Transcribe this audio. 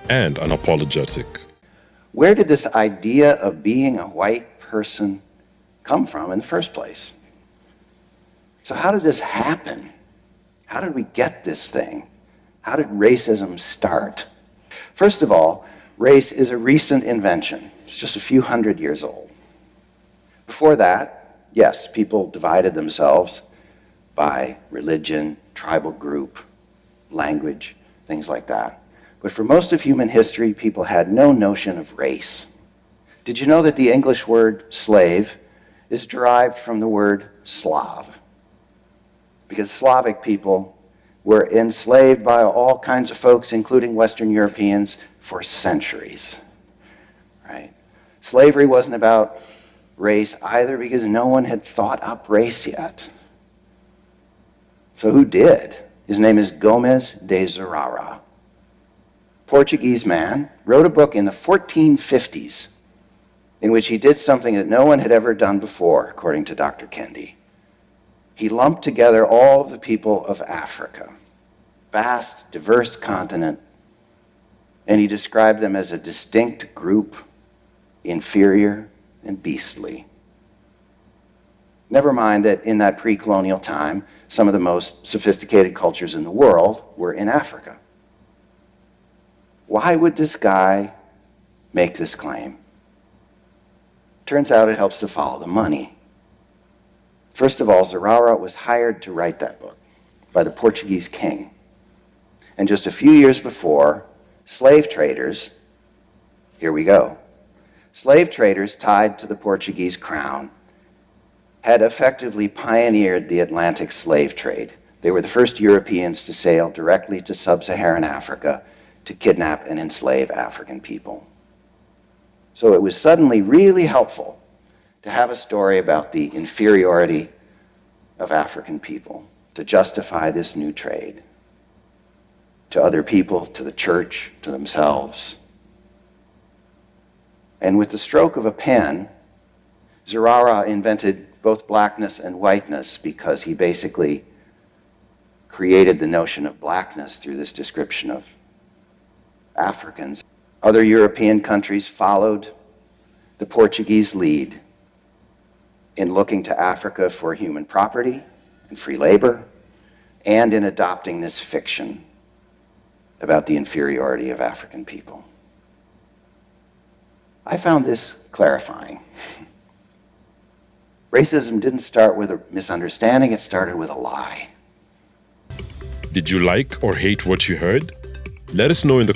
and unapologetic. Where did this idea of being a white person come from in the first place? So how did this happen? How did we get this thing? How did racism start? First of all, race is a recent invention. It's just a few hundred years old. Before that, yes, people divided themselves by religion, tribal group, language, things like that. But for most of human history, people had no notion of race. Did you know that the English word slave is derived from the word Slav? Because Slavic people were enslaved by all kinds of folks, including Western Europeans, for centuries. Right? Slavery wasn't about race either, because no one had thought up race yet. So who did? His name is Gomes de Zurara. Portuguese man, wrote a book in the 1450s in which he did something that no one had ever done before, according to Dr. Kendi. He lumped together all of the people of Africa, vast, diverse continent, and he described them as a distinct group, inferior and beastly. Never mind that in that pre-colonial time, some of the most sophisticated cultures in the world were in Africa. Why would this guy make this claim? Turns out it helps to follow the money. First of all, Zurara was hired to write that book by the Portuguese king. And just a few years before, slave traders, here we go, slave traders tied to the Portuguese crown had effectively pioneered the Atlantic slave trade. They were the first Europeans to sail directly to sub-Saharan Africa to kidnap and enslave African people. So it was suddenly really helpful to have a story about the inferiority of African people, to justify this new trade to other people, to the church, to themselves. And with the stroke of a pen, Zurara invented both blackness and whiteness, because he basically created the notion of blackness through this description of Africans. Other European countries followed the Portuguese lead in looking to Africa for human property and free labor, and in adopting this fiction about the inferiority of African people. I found this clarifying. Racism didn't start with a misunderstanding, it started with a lie. Did you like or hate what you heard? Let us know in the